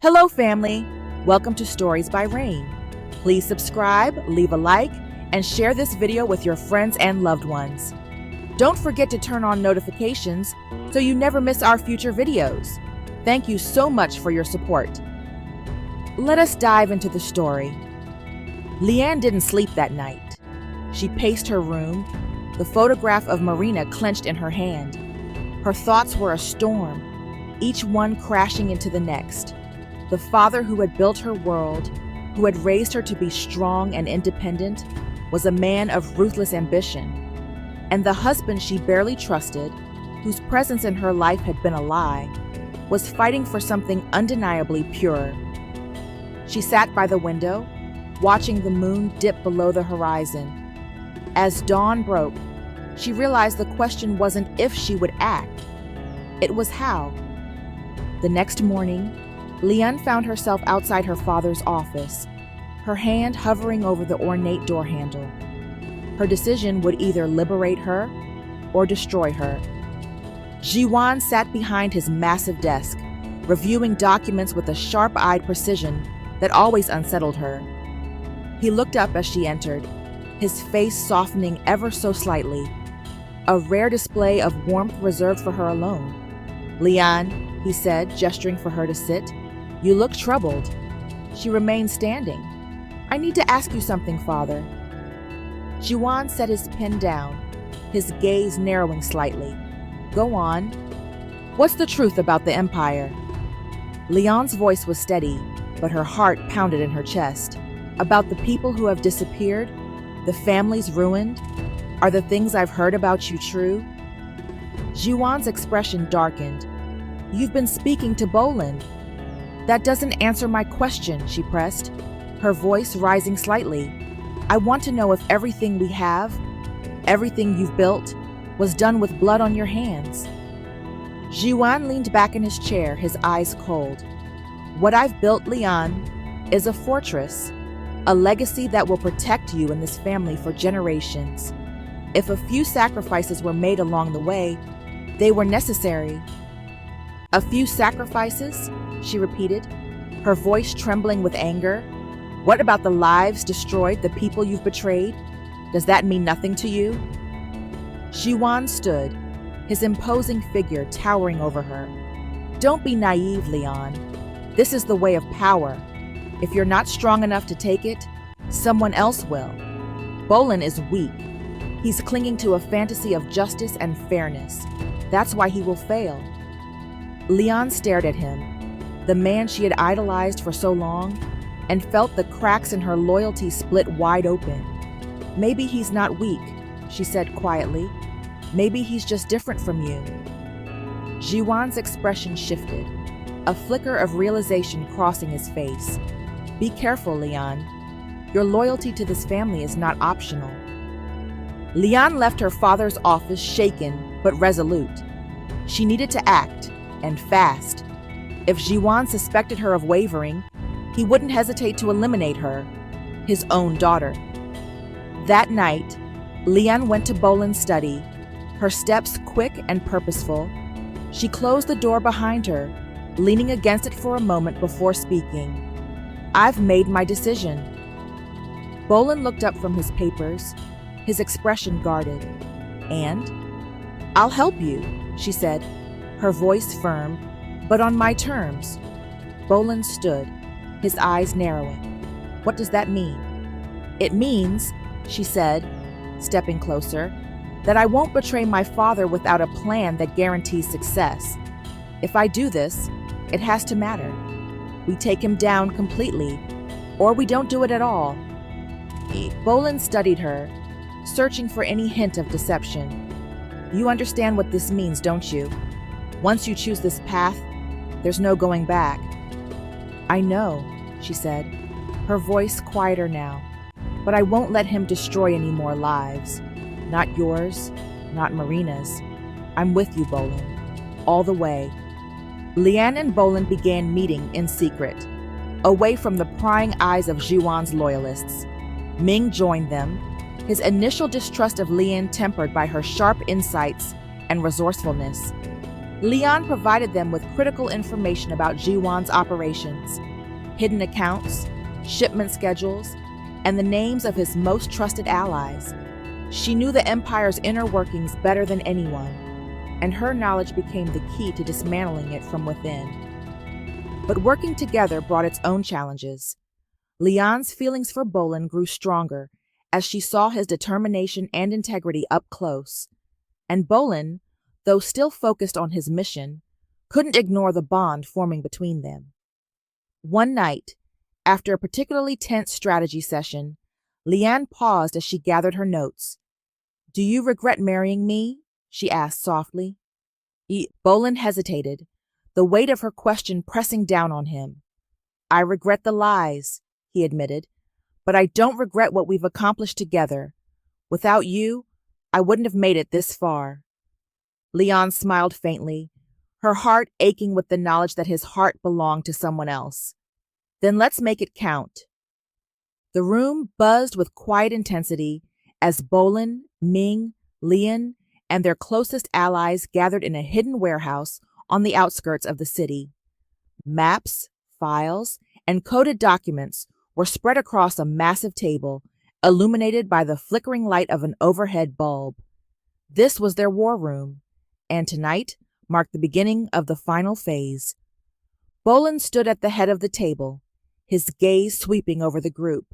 Hello, family. Welcome to Stories by Rain. Please subscribe, leave a like, and share this video with your friends and loved ones. Don't forget to turn on notifications so you never miss our future videos. Thank you so much for your support. Let us dive into the story. Leanne didn't sleep that night. She paced her room, the photograph of Marina clenched in her hand. Her thoughts were a storm, each one crashing into the next. The father who had built her world, who had raised her to be strong and independent, was a man of ruthless ambition. And the husband she barely trusted, whose presence in her life had been a lie, was fighting for something undeniably pure. She sat by the window, watching the moon dip below the horizon. As dawn broke, she realized the question wasn't if she would act, it was how. The next morning, Leanne found herself outside her father's office, her hand hovering over the ornate door handle. Her decision would either liberate her or destroy her. Jiwan sat behind his massive desk, reviewing documents with a sharp-eyed precision that always unsettled her. He looked up as she entered, his face softening ever so slightly, a rare display of warmth reserved for her alone. "Leanne," he said, gesturing for her to sit. "You look troubled." She remained standing. "I need to ask you something, Father." Jiwan set his pen down, his gaze narrowing slightly. "Go on. What's the truth about the Empire?" Leanne's voice was steady, but her heart pounded in her chest. "About the people who have disappeared? The families ruined? Are the things I've heard about you true?" Jiwan's expression darkened. "You've been speaking to Boland." "That doesn't answer my question," she pressed, her voice rising slightly. "I want to know if everything we have, everything you've built, was done with blood on your hands." Jiwan leaned back in his chair, his eyes cold. "What I've built, Leanne, is a fortress, a legacy that will protect you and this family for generations. If a few sacrifices were made along the way, they were necessary." "A few sacrifices?" she repeated, her voice trembling with anger. "What about the lives destroyed, the people you've betrayed? Does that mean nothing to you?" Jiwan stood, his imposing figure towering over her. "Don't be naive, Leanne. This is the way of power. If you're not strong enough to take it, someone else will. Boland is weak. He's clinging to a fantasy of justice and fairness. That's why he will fail." Leanne stared at him, the man she had idolized for so long, and felt the cracks in her loyalty split wide open. "Maybe he's not weak," she said quietly. "Maybe he's just different from you." Jiwan's expression shifted, a flicker of realization crossing his face. "Be careful, Leanne. Your loyalty to this family is not optional." Leanne left her father's office shaken but resolute. She needed to act, and fast. If Jiwan suspected her of wavering, he wouldn't hesitate to eliminate her, his own daughter. That night, Leanne went to Boland's study, her steps quick and purposeful. She closed the door behind her, leaning against it for a moment before speaking. "I've made my decision." Boland looked up from his papers, his expression guarded. "And?" "I'll help you," she said, her voice firm, "but on my terms." Boland stood, his eyes narrowing. "What does that mean?" "It means," she said, stepping closer, "that I won't betray my father without a plan that guarantees success. If I do this, it has to matter. We take him down completely, or we don't do it at all." Boland studied her, searching for any hint of deception. "You understand what this means, don't you? Once you choose this path, there's no going back." "I know," she said, her voice quieter now, "but I won't let him destroy any more lives. Not yours, not Marina's. I'm with you, Boland, all the way." Leanne and Boland began meeting in secret, away from the prying eyes of Jiwan's loyalists. Ming joined them, his initial distrust of Leanne tempered by her sharp insights and resourcefulness. Leanne provided them with critical information about Jiwan's operations, hidden accounts, shipment schedules, and the names of his most trusted allies. She knew the empire's inner workings better than anyone, and her knowledge became the key to dismantling it from within. But working together brought its own challenges. Leanne's feelings for Bolin grew stronger as she saw his determination and integrity up close, and Bolin, though still focused on his mission, couldn't ignore the bond forming between them. One night, after a particularly tense strategy session, Leanne paused as she gathered her notes. "Do you regret marrying me?" she asked softly. Bolin hesitated, the weight of her question pressing down on him. "I regret the lies," he admitted, "but I don't regret what we've accomplished together. Without you, I wouldn't have made it this far." Leanne smiled faintly, her heart aching with the knowledge that his heart belonged to someone else. "Then let's make it count." The room buzzed with quiet intensity as Bolin, Ming, Leanne, and their closest allies gathered in a hidden warehouse on the outskirts of the city. Maps, files, and coded documents were spread across a massive table, illuminated by the flickering light of an overhead bulb. This was their war room, and tonight marked the beginning of the final phase. Bolin stood at the head of the table, his gaze sweeping over the group.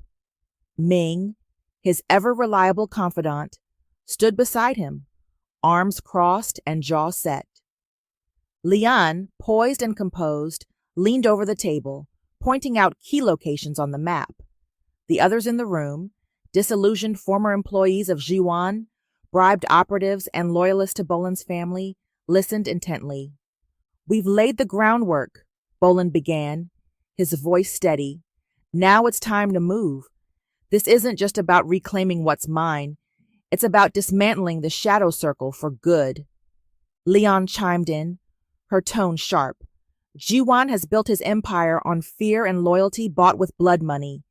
Ming, his ever-reliable confidant, stood beside him, arms crossed and jaw set. Leanne, poised and composed, leaned over the table, pointing out key locations on the map. The others in the room, disillusioned former employees of Jiwan, bribed operatives, and loyalists to Bolin's family, listened intently. "We've laid the groundwork," Bolin began, his voice steady. "Now it's time to move. This isn't just about reclaiming what's mine. It's about dismantling the shadow circle for good." Leanne chimed in, her tone sharp. "Jiwan has built his empire on fear and loyalty bought with blood money.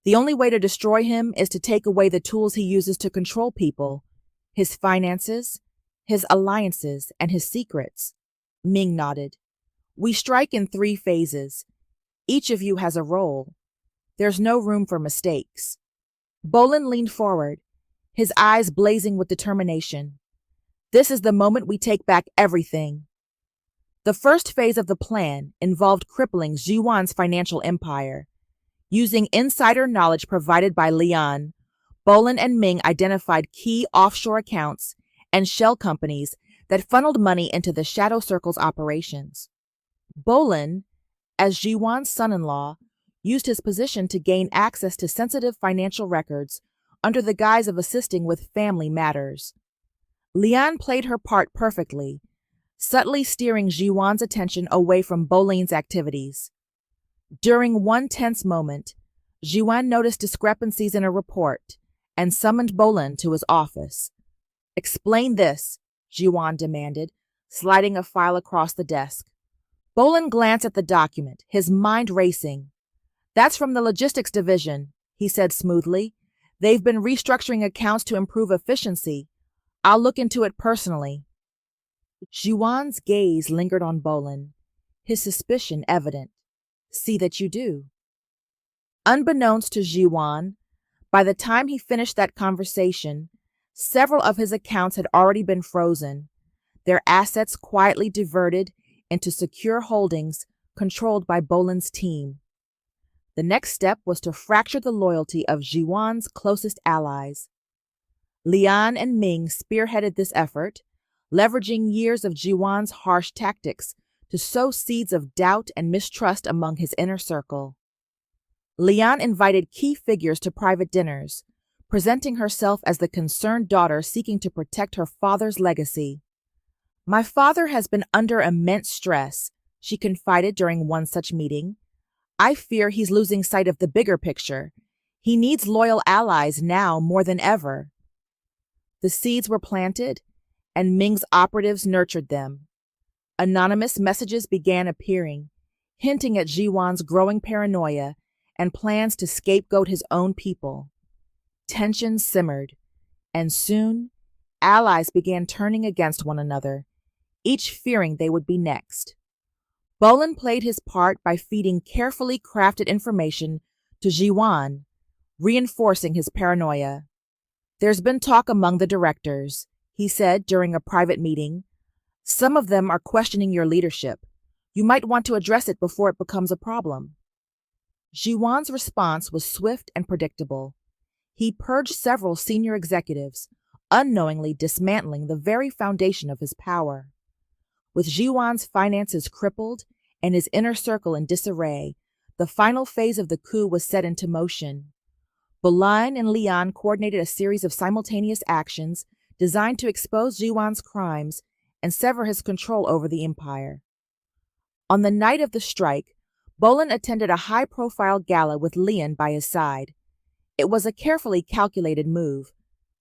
The only way to destroy him is to take away the tools he uses to control people, his finances, his alliances, and his secrets." Ming nodded. "We strike in 3 phases. Each of you has a role. There's no room for mistakes." Bolin leaned forward, his eyes blazing with determination. "This is the moment we take back everything." The first phase of the plan involved crippling Jiwan's financial empire. Using insider knowledge provided by Leanne, Bolin and Ming identified key offshore accounts and shell companies that funneled money into the Shadow Circle's operations. Bolin, as Jiwan's son-in-law, used his position to gain access to sensitive financial records under the guise of assisting with family matters. Leanne played her part perfectly, subtly steering Jiwan's attention away from Bolin's activities. During one tense moment, Jiwan noticed discrepancies in a report and summoned Bolin to his office. "Explain this," Jiwan demanded, sliding a file across the desk. Bolin glanced at the document, his mind racing. "That's from the logistics division," he said smoothly. "They've been restructuring accounts to improve efficiency. I'll look into it personally." Jiwan's gaze lingered on Bolin, his suspicion evident. "See that you do." Unbeknownst to Jiwan, by the time he finished that conversation, several of his accounts had already been frozen, their assets quietly diverted into secure holdings controlled by Bolin's team. The next step was to fracture the loyalty of Jiwan's closest allies. Leanne and Ming spearheaded this effort, leveraging years of Jiwan's harsh tactics to sow seeds of doubt and mistrust among his inner circle. Leanne invited key figures to private dinners, presenting herself as the concerned daughter seeking to protect her father's legacy. "My father has been under immense stress," she confided during one such meeting. "I fear he's losing sight of the bigger picture. He needs loyal allies now more than ever." The seeds were planted, and Ming's operatives nurtured them. Anonymous messages began appearing, hinting at Jiwan's growing paranoia and plans to scapegoat his own people. Tension simmered, and soon, allies began turning against one another, each fearing they would be next. Bolin played his part by feeding carefully crafted information to Jiwan, reinforcing his paranoia. "There's been talk among the directors," he said during a private meeting. "Some of them are questioning your leadership. You might want to address it before it becomes a problem." Jiwan's response was swift and predictable. He purged several senior executives, unknowingly dismantling the very foundation of his power. With Jiwan's finances crippled and his inner circle in disarray, the final phase of the coup was set into motion. Leanne and Leanne coordinated a series of simultaneous actions designed to expose Jiwan's crimes and sever his control over the empire. On the night of the strike, Bolin attended a high-profile gala with Leanne by his side. It was a carefully calculated move.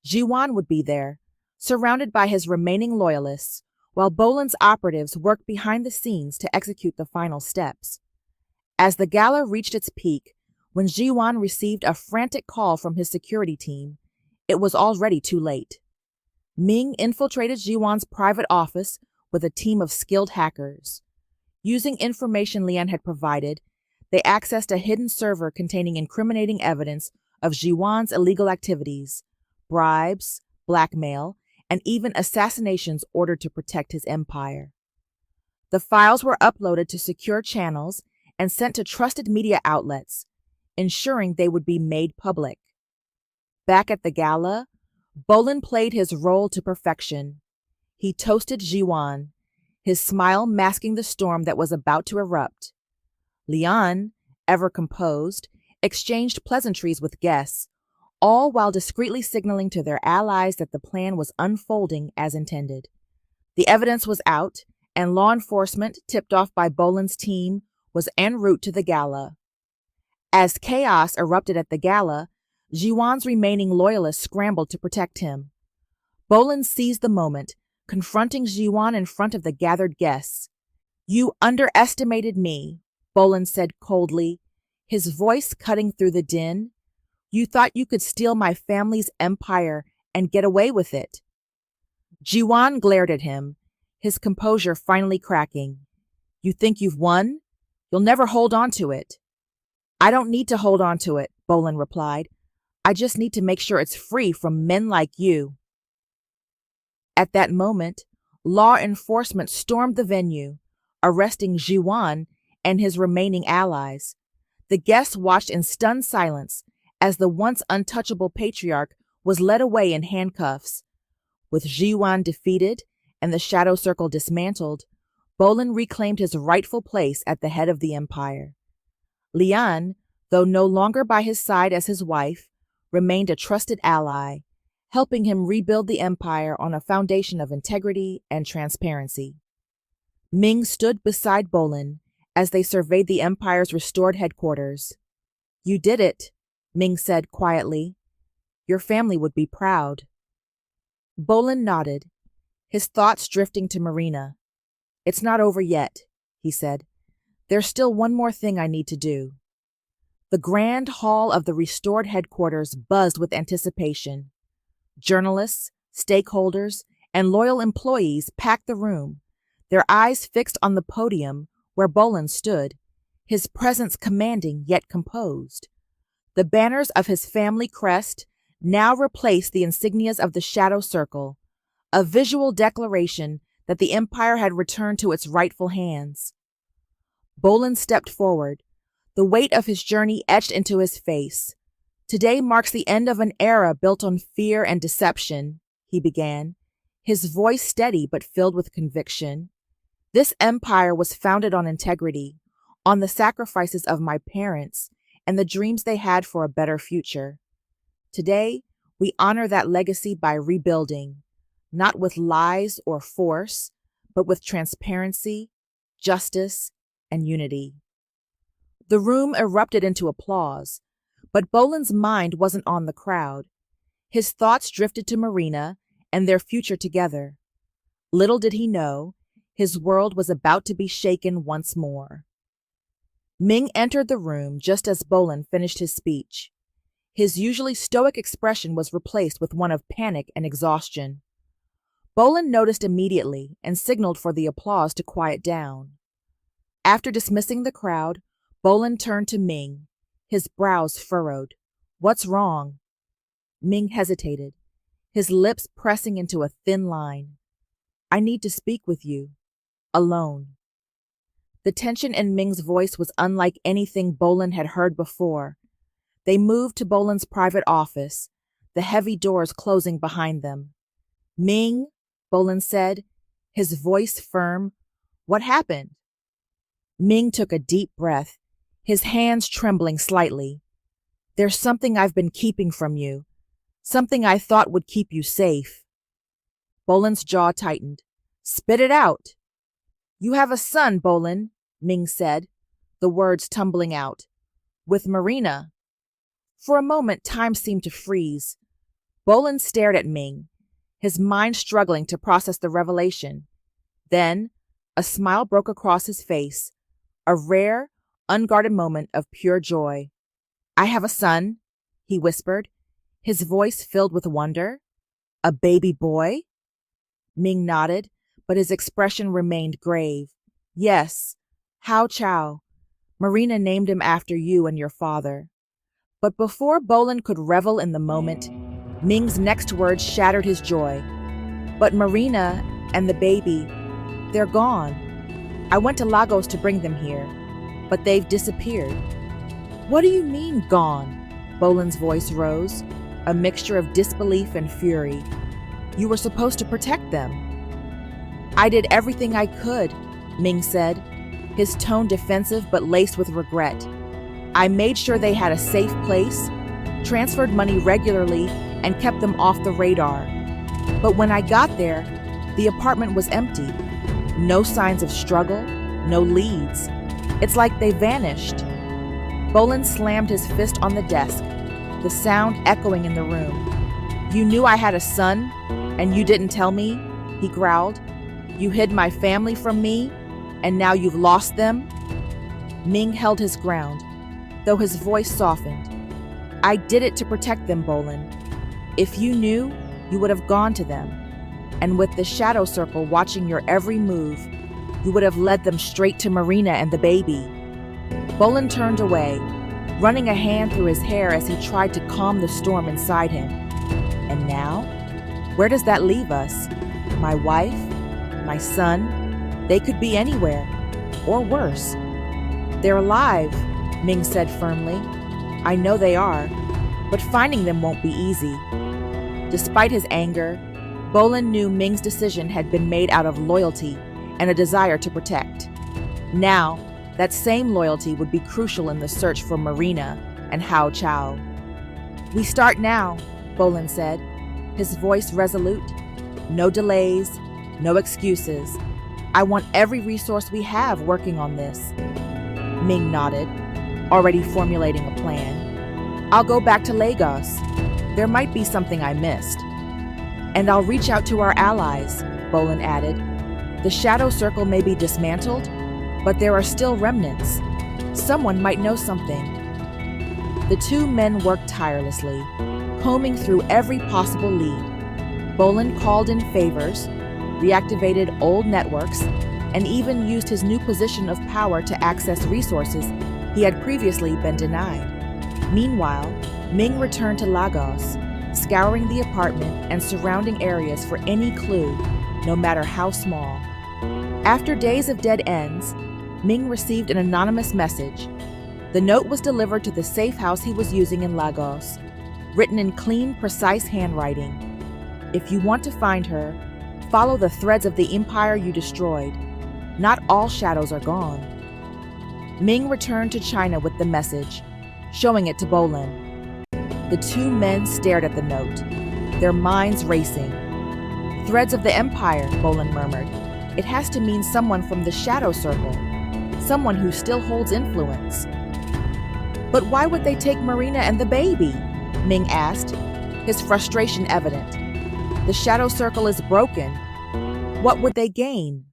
Jiwan would be there, surrounded by his remaining loyalists, while Bolin's operatives worked behind the scenes to execute the final steps. As the gala reached its peak, when Jiwan received a frantic call from his security team, it was already too late. Ming infiltrated Jiwan's private office with a team of skilled hackers. Using information Leanne had provided, they accessed a hidden server containing incriminating evidence of Jiwan's illegal activities, bribes, blackmail, and even assassinations ordered to protect his empire. The files were uploaded to secure channels and sent to trusted media outlets, ensuring they would be made public. Back at the gala, Bolin played his role to perfection. He toasted Jiwan, his smile masking the storm that was about to erupt. Leanne, ever composed, exchanged pleasantries with guests, all while discreetly signaling to their allies that the plan was unfolding as intended. The evidence was out, and law enforcement, tipped off by Bolin's team, was en route to the gala. As chaos erupted at the gala, Jiwan's remaining loyalists scrambled to protect him. Bolin seized the moment, confronting Jiwan in front of the gathered guests. "You underestimated me," Bolin said coldly, his voice cutting through the din. "You thought you could steal my family's empire and get away with it." Jiwan glared at him, his composure finally cracking. "You think you've won? You'll never hold on to it." "I don't need to hold on to it," Bolin replied. "I just need to make sure it's free from men like you." At that moment, law enforcement stormed the venue, arresting Jiwan and his remaining allies. The guests watched in stunned silence as the once untouchable patriarch was led away in handcuffs. With Jiwan defeated and the shadow circle dismantled, Bolin reclaimed his rightful place at the head of the empire. Leanne, though no longer by his side as his wife, remained a trusted ally, helping him rebuild the empire on a foundation of integrity and transparency. Ming stood beside Bolin as they surveyed the empire's restored headquarters. "You did it," Ming said quietly. "Your family would be proud." Bolin nodded, his thoughts drifting to Marina. "It's not over yet," he said. "There's still one more thing I need to do." The grand hall of the restored headquarters buzzed with anticipation. Journalists, stakeholders, and loyal employees packed the room, their eyes fixed on the podium where Bolin stood, his presence commanding yet composed. The banners of his family crest now replaced the insignias of the shadow circle, a visual declaration that the empire had returned to its rightful hands. Bolin stepped forward, the weight of his journey etched into his face. "Today marks the end of an era built on fear and deception," he began, his voice steady but filled with conviction. "This empire was founded on integrity, on the sacrifices of my parents and the dreams they had for a better future. Today, we honor that legacy by rebuilding, not with lies or force, but with transparency, justice, and unity." The room erupted into applause, but Bolin's mind wasn't on the crowd. His thoughts drifted to Marina and their future together. Little did he know, his world was about to be shaken once more. Ming entered the room just as Bolin finished his speech. His usually stoic expression was replaced with one of panic and exhaustion. Bolin noticed immediately and signaled for the applause to quiet down. After dismissing the crowd, Bolin turned to Ming, his brows furrowed. "What's wrong?" Ming hesitated, his lips pressing into a thin line. "I need to speak with you. Alone." The tension in Ming's voice was unlike anything Bolin had heard before. They moved to Bolin's private office, the heavy doors closing behind them. "Ming," Bolin said, his voice firm. "What happened?" Ming took a deep breath, his hands trembling slightly. "There's something I've been keeping from you, something I thought would keep you safe." Bolin's jaw tightened. "Spit it out." "You have a son, Bolin," Ming said, the words tumbling out. "With Marina." For a moment, time seemed to freeze. Bolin stared at Ming, his mind struggling to process the revelation. Then, a smile broke across his face, a rare, unguarded moment of pure joy. "I have a son," he whispered, his voice filled with wonder. "A baby boy?" Ming nodded, but his expression remained grave. "Yes, Hao Chao. Marina named him after you and your father." But before Bolin could revel in the moment, Ming's next words shattered his joy. "But Marina and the baby, they're gone. I went to Lagos to bring them here, but they've disappeared." "What do you mean, gone?" Bolin's voice rose, a mixture of disbelief and fury. "You were supposed to protect them." "I did everything I could," Ming said, his tone defensive but laced with regret. "I made sure they had a safe place, transferred money regularly, and kept them off the radar. But when I got there, the apartment was empty. No signs of struggle, no leads. It's like they vanished." Bolin slammed his fist on the desk, the sound echoing in the room. "You knew I had a son, and you didn't tell me," he growled. "You hid my family from me, and now you've lost them?" Ming held his ground, though his voice softened. "I did it to protect them, Bolin. If you knew, you would have gone to them. And with the shadow circle watching your every move, you would have led them straight to Marina and the baby." Bolin turned away, running a hand through his hair as he tried to calm the storm inside him. "And now? Where does that leave us? My wife? My son? They could be anywhere. Or worse." "They're alive," Ming said firmly. "I know they are, but finding them won't be easy." Despite his anger, Bolin knew Ming's decision had been made out of loyalty and a desire to protect. Now, that same loyalty would be crucial in the search for Marina and Hao Chao. "We start now," Bolin said, his voice resolute. "No delays, no excuses. I want every resource we have working on this." Ming nodded, already formulating a plan. "I'll go back to Lagos. There might be something I missed. And I'll reach out to our allies," Bolin added. "The shadow circle may be dismantled, but there are still remnants. Someone might know something." The two men worked tirelessly, combing through every possible lead. Bolin called in favors, reactivated old networks, and even used his new position of power to access resources he had previously been denied. Meanwhile, Ming returned to Lagos, scouring the apartment and surrounding areas for any clue, no matter how small. After days of dead ends, Ming received an anonymous message. The note was delivered to the safe house he was using in Lagos, written in clean, precise handwriting. "If you want to find her, follow the threads of the empire you destroyed. Not all shadows are gone." Ming returned to China with the message, showing it to Bolin. The two men stared at the note, their minds racing. "Threads of the empire," Bolin murmured. "It has to mean someone from the shadow circle, someone who still holds influence." "But why would they take Marina and the baby?" Ming asked, his frustration evident. "The shadow circle is broken. What would they gain?"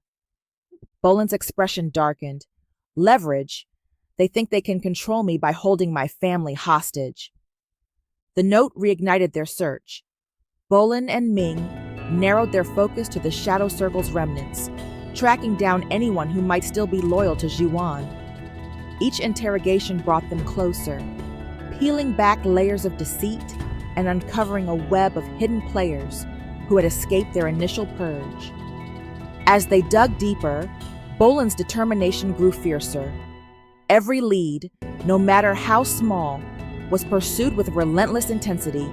Bolin's expression darkened. "Leverage. They think they can control me by holding my family hostage." The note reignited their search. Bolin and Ming narrowed their focus to the shadow circle's remnants, tracking down anyone who might still be loyal to Zhuan. Each interrogation brought them closer, peeling back layers of deceit and uncovering a web of hidden players who had escaped their initial purge. As they dug deeper, Boland's determination grew fiercer. Every lead, no matter how small, was pursued with relentless intensity.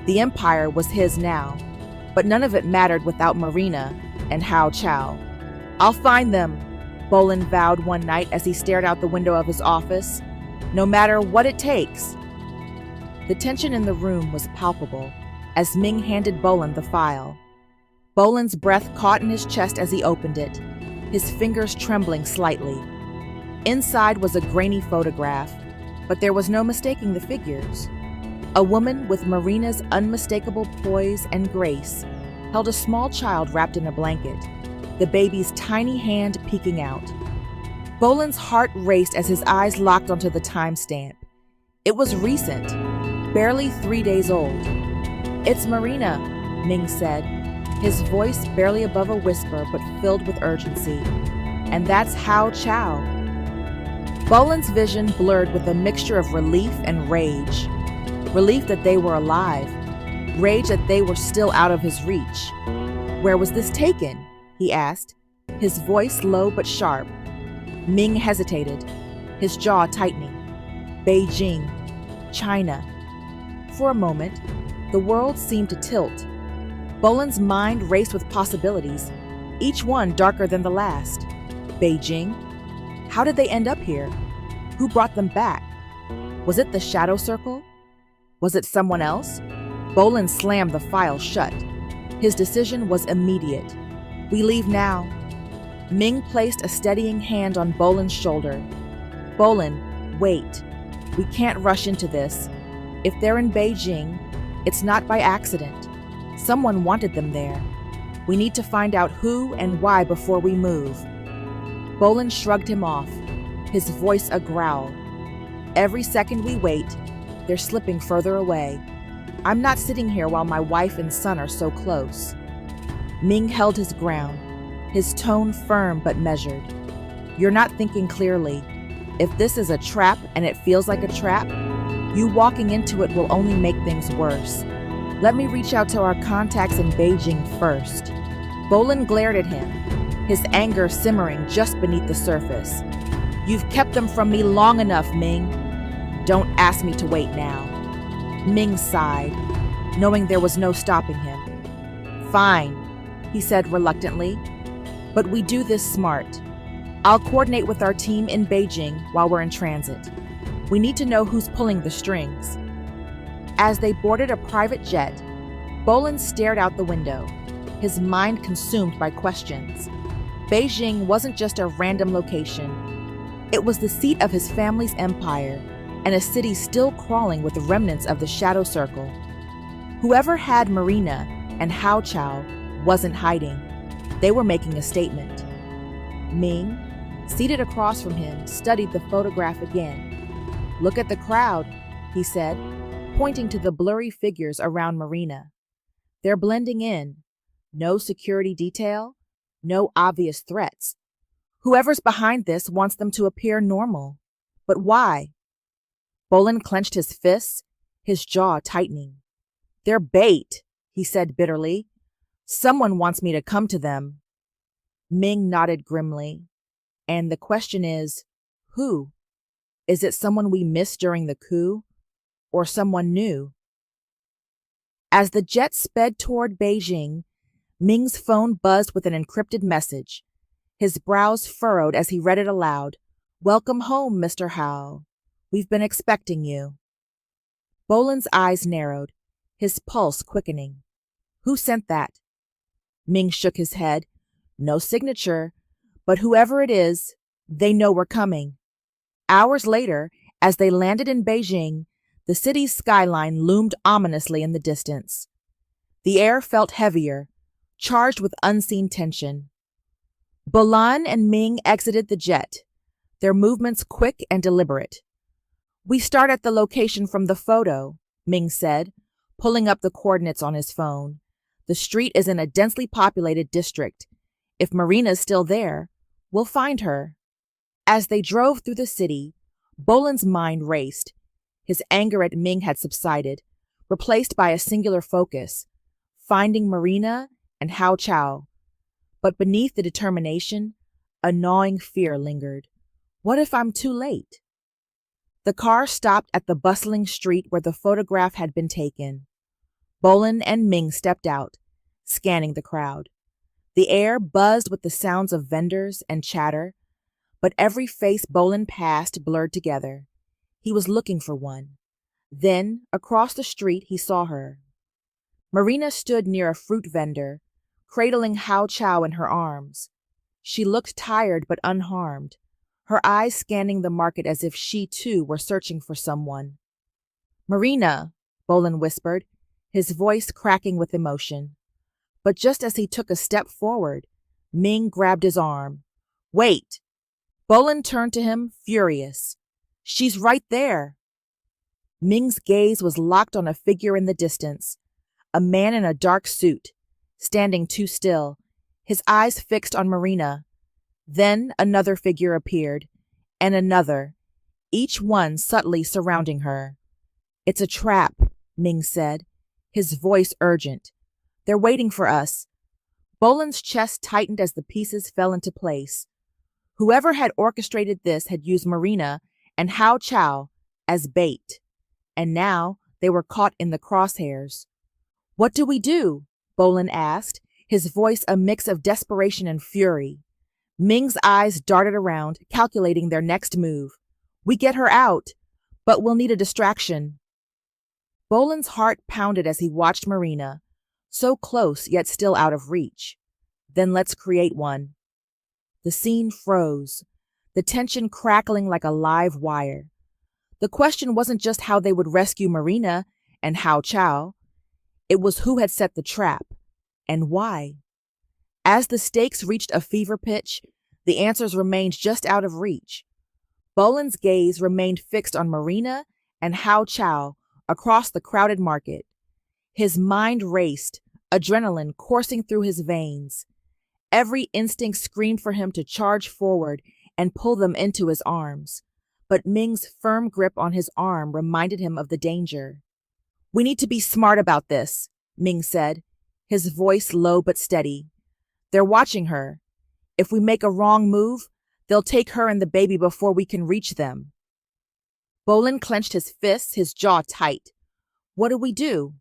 The empire was his now, but none of it mattered without Marina and Hao Chao. "I'll find them," Boland vowed one night as he stared out the window of his office. "No matter what it takes." The tension in the room was palpable as Ming handed Boland the file. Boland's breath caught in his chest as he opened it, his fingers trembling slightly. Inside was a grainy photograph, but there was no mistaking the figures. A woman with Marina's unmistakable poise and grace held a small child wrapped in a blanket, the baby's tiny hand peeking out. Boland's heart raced as his eyes locked onto the timestamp. It was recent, barely 3 days old. "It's Marina," Ming said, his voice barely above a whisper but filled with urgency. "And that's Hao Chao." Boland's vision blurred with a mixture of relief and rage. Relief that they were alive, rage that they were still out of his reach. "Where was this taken?" he asked, his voice low but sharp. Ming hesitated, his jaw tightening. "Beijing, China." For a moment, the world seemed to tilt. Boland's mind raced with possibilities, each one darker than the last. Beijing? How did they end up here? Who brought them back? Was it the Shadow Circle? Was it someone else? Boland slammed the file shut. His decision was immediate. "We leave now." Ming placed a steadying hand on Boland's shoulder. "Boland, wait. We can't rush into this. If they're in Beijing, it's not by accident. Someone wanted them there. We need to find out who and why before we move." Boland shrugged him off, his voice a growl. "Every second we wait, they're slipping further away. I'm not sitting here while my wife and son are so close." Ming held his ground, his tone firm but measured. "You're not thinking clearly. If this is a trap and it feels like a trap, you walking into it will only make things worse. Let me reach out to our contacts in Beijing first." Boland glared at him, his anger simmering just beneath the surface. "You've kept them from me long enough, Ming. Don't ask me to wait now." Ming sighed, knowing there was no stopping him. "Fine," he said reluctantly, "but we do this smart. I'll coordinate with our team in Beijing while we're in transit. We need to know who's pulling the strings." As they boarded a private jet, Boland stared out the window, his mind consumed by questions. Beijing wasn't just a random location. It was the seat of his family's empire, and a city still crawling with remnants of the Shadow Circle. Whoever had Marina and Hao Chao wasn't hiding. They were making a statement. Ming, seated across from him, studied the photograph again. "Look at the crowd," he said, pointing to the blurry figures around Marina. "They're blending in. No security detail, no obvious threats. Whoever's behind this wants them to appear normal. But why?" Boland clenched his fists, his jaw tightening. "They're bait," he said bitterly. "Someone wants me to come to them." Ming nodded grimly. "And the question is, who? Is it someone we missed during the coup? Or someone new?" As the jet sped toward Beijing, Ming's phone buzzed with an encrypted message. His brows furrowed as he read it aloud. "Welcome home, Mr. Hao. We've been expecting you." Boland's eyes narrowed, his pulse quickening. "Who sent that?" Ming shook his head. "No signature, but whoever it is, they know we're coming." Hours later, as they landed in Beijing, the city's skyline loomed ominously in the distance. The air felt heavier, charged with unseen tension. Boland and Ming exited the jet, their movements quick and deliberate. "We start at the location from the photo," Ming said, pulling up the coordinates on his phone. The street is in a densely populated district. If Marina's still there, we'll find her." As they drove through the city, Bolin's mind raced. His anger at Ming had subsided, replaced by a singular focus: finding Marina and Hao Chao. But beneath the determination, a gnawing fear lingered. What if I'm too late? The car stopped at the bustling street where the photograph had been taken. Bolin and Ming stepped out, scanning the crowd. The air buzzed with the sounds of vendors and chatter, but every face Bolin passed blurred together. He was looking for one. Then, across the street, he saw her. Marina stood near a fruit vendor, cradling Hao Chao in her arms. She looked tired but unharmed, her eyes scanning the market as if she too were searching for someone. "Marina," Bolin whispered, his voice cracking with emotion. But just as he took a step forward, Ming grabbed his arm. "Wait!" Bolin turned to him, furious. "She's right there!" Ming's gaze was locked on a figure in the distance, a man in a dark suit, standing too still, his eyes fixed on Marina. Then another figure appeared, and another, each one subtly surrounding her. "It's a trap," Ming said, his voice urgent. "They're waiting for us." Bolin's chest tightened as the pieces fell into place. Whoever had orchestrated this had used Marina and Hao Chao as bait, and now they were caught in the crosshairs. "What do we do?" Bolin asked, his voice a mix of desperation and fury. Ming's eyes darted around, calculating their next move. "We get her out, but we'll need a distraction." Bolin's heart pounded as he watched Marina, so close yet still out of reach. "Then let's create one." The scene froze, the tension crackling like a live wire. The question wasn't just how they would rescue Marina and Hao Chao. It was who had set the trap, and why. As the stakes reached a fever pitch, the answers remained just out of reach. Bolin's gaze remained fixed on Marina and Hao Chao across the crowded market. His mind raced, adrenaline coursing through his veins. Every instinct screamed for him to charge forward and pull them into his arms. But Ming's firm grip on his arm reminded him of the danger. "We need to be smart about this," Ming said, his voice low but steady. "They're watching her. If we make a wrong move, they'll take her and the baby before we can reach them." Bolin clenched his fists, his jaw tight. "What do we do?"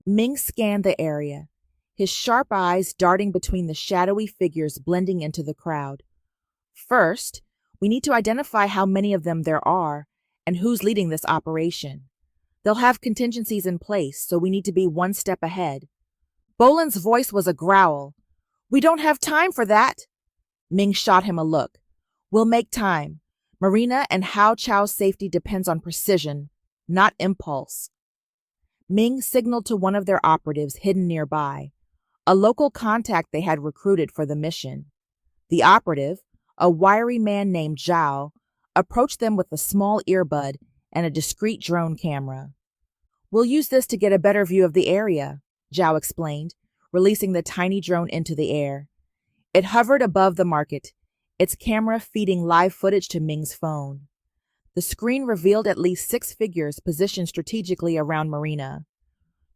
Ming scanned the area, his sharp eyes darting between the shadowy figures blending into the crowd. "First, we need to identify how many of them there are and who's leading this operation. They'll have contingencies in place, so we need to be one step ahead." Bolin's voice was a growl. "We don't have time for that." Ming shot him a look. "We'll make time. Marina and Hao Chao's safety depends on precision, not impulse." Ming signaled to one of their operatives hidden nearby, a local contact they had recruited for the mission. The operative, a wiry man named Zhao, approached them with a small earbud and a discreet drone camera. "We'll use this to get a better view of the area," Zhao explained, releasing the tiny drone into the air. It hovered above the market, its camera feeding live footage to Ming's phone. The screen revealed at least 6 figures positioned strategically around Marina.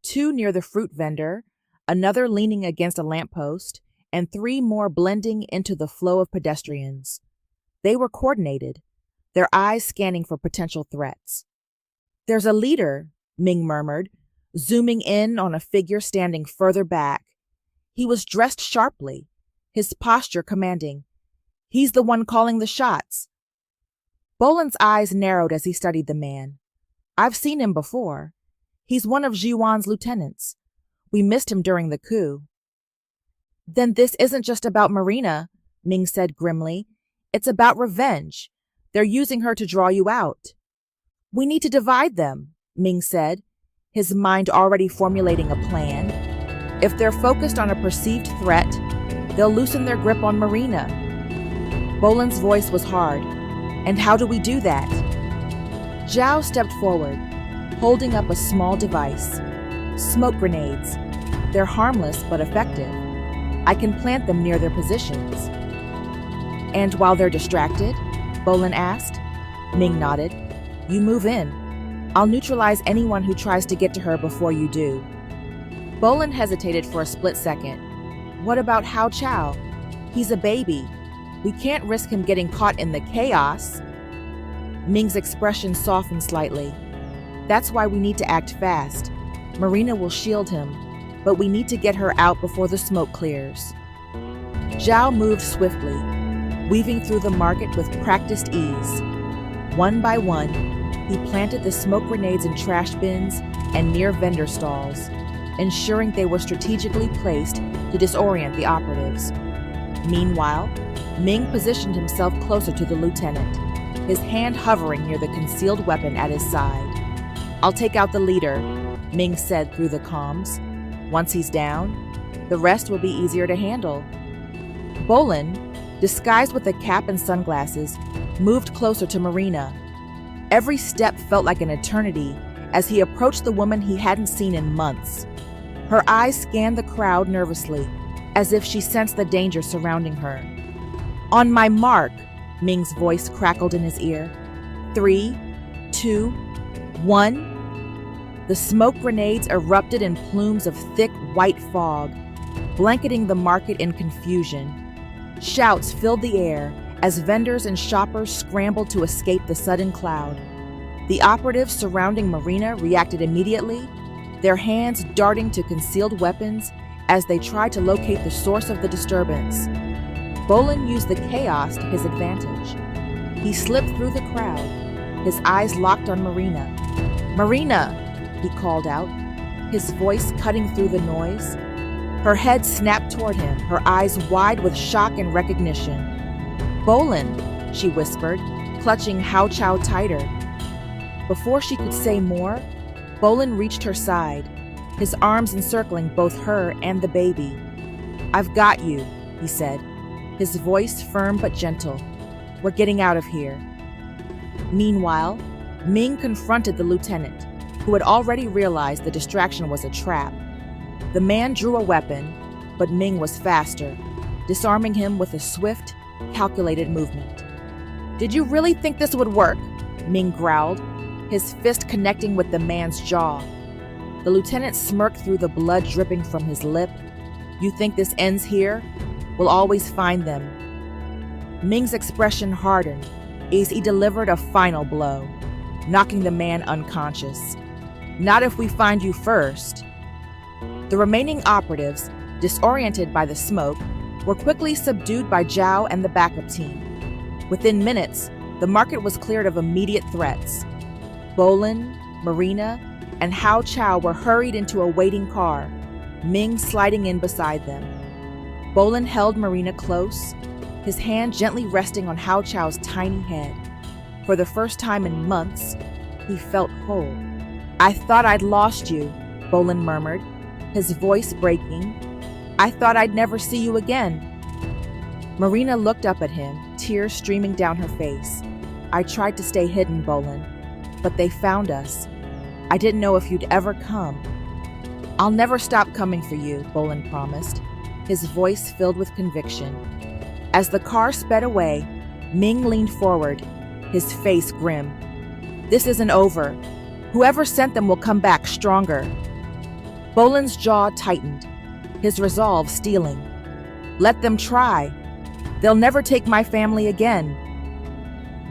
2 near the fruit vendor, another leaning against a lamppost, and 3 more blending into the flow of pedestrians. They were coordinated, their eyes scanning for potential threats. "There's a leader," Ming murmured, zooming in on a figure standing further back. He was dressed sharply, his posture commanding. "He's the one calling the shots." Bolin's eyes narrowed as he studied the man. "I've seen him before. He's one of Jiwan's lieutenants. We missed him during the coup." "Then this isn't just about Marina," Ming said grimly. "It's about revenge. They're using her to draw you out." "We need to divide them," Ming said, his mind already formulating a plan. "If they're focused on a perceived threat, they'll loosen their grip on Marina." Bolin's voice was hard. "And how do we do that?" Zhao stepped forward, holding up a small device. "Smoke grenades. They're harmless but effective. I can plant them near their positions. And while they're distracted? Bolin asked. Ming nodded. You move in. I'll neutralize anyone who tries to get to her before you do. Bolin hesitated for a split second. What about Hao Chao? He's a baby. We can't risk him getting caught in the chaos. Ming's expression softened slightly. That's why we need to act fast. Marina will shield him, but we need to get her out before the smoke clears. Zhao moved swiftly, weaving through the market with practiced ease. One by one, he planted the smoke grenades in trash bins and near vendor stalls, ensuring they were strategically placed to disorient the operatives. Meanwhile, Ming positioned himself closer to the lieutenant, his hand hovering near the concealed weapon at his side. I'll take out the leader, Ming said through the comms. Once he's down, the rest will be easier to handle. Bolin, disguised with a cap and sunglasses, moved closer to Marina. Every step felt like an eternity as he approached the woman he hadn't seen in months. Her eyes scanned the crowd nervously, as if she sensed the danger surrounding her. On my mark, Ming's voice crackled in his ear. 3, 2, 1. The smoke grenades erupted in plumes of thick white fog, blanketing the market in confusion. Shouts filled the air as vendors and shoppers scrambled to escape the sudden cloud. The operatives surrounding Marina reacted immediately, their hands darting to concealed weapons as they tried to locate the source of the disturbance. Bolin used the chaos to his advantage. He slipped through the crowd, his eyes locked on Marina. Marina! He called out, his voice cutting through the noise. Her head snapped toward him, her eyes wide with shock and recognition. Bolin, she whispered, clutching Hao Chao tighter. Before she could say more, Bolin reached her side, his arms encircling both her and the baby. I've got you, he said, his voice firm but gentle. We're getting out of here. Meanwhile, Ming confronted the lieutenant, who had already realized the distraction was a trap. The man drew a weapon, but Ming was faster, disarming him with a swift, calculated movement. Did you really think this would work? Ming growled, his fist connecting with the man's jaw. The lieutenant smirked through the blood dripping from his lip. You think this ends here? We'll always find them. Ming's expression hardened as he delivered a final blow, knocking the man unconscious. Not if we find you first. The remaining operatives, disoriented by the smoke, were quickly subdued by Zhao and the backup team. Within minutes, the market was cleared of immediate threats. Bolin, Marina, and Hao Chao were hurried into a waiting car, Ming sliding in beside them. Bolin held Marina close, his hand gently resting on Hao Chao's tiny head. For the first time in months, he felt whole. I thought I'd lost you, Bolin murmured, his voice breaking. I thought I'd never see you again. Marina looked up at him, tears streaming down her face. I tried to stay hidden, Bolin, but they found us. I didn't know if you'd ever come. I'll never stop coming for you, Bolin promised, his voice filled with conviction. As the car sped away, Ming leaned forward, his face grim. This isn't over. Whoever sent them will come back stronger. Bolin's jaw tightened, his resolve steeling. Let them try. They'll never take my family again.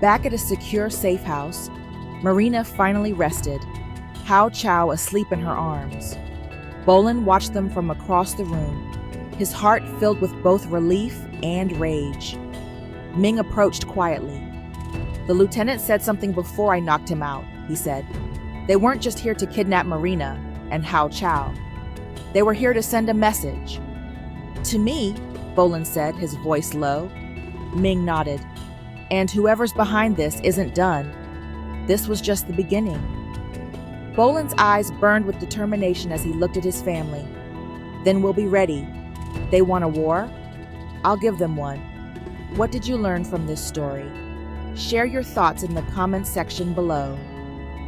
Back at a secure safe house, Marina finally rested, Hao Chao asleep in her arms. Bolin watched them from across the room, his heart filled with both relief and rage. Ming approached quietly. The lieutenant said something before I knocked him out, he said. They weren't just here to kidnap Marina and Hao Chao. They were here to send a message. To me, Bolin said, his voice low. Ming nodded. And whoever's behind this isn't done. This was just the beginning. Bolin's eyes burned with determination as he looked at his family. Then we'll be ready. They want a war? I'll give them one. What did you learn from this story? Share your thoughts in the comments section below.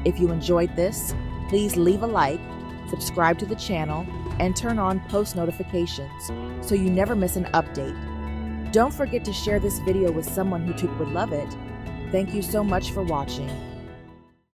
If you enjoyed this, please leave a like subscribe to the channel, and turn on post notifications so you never miss an update. Don't forget to share this video with someone who too would love it. Thank you so much for watching.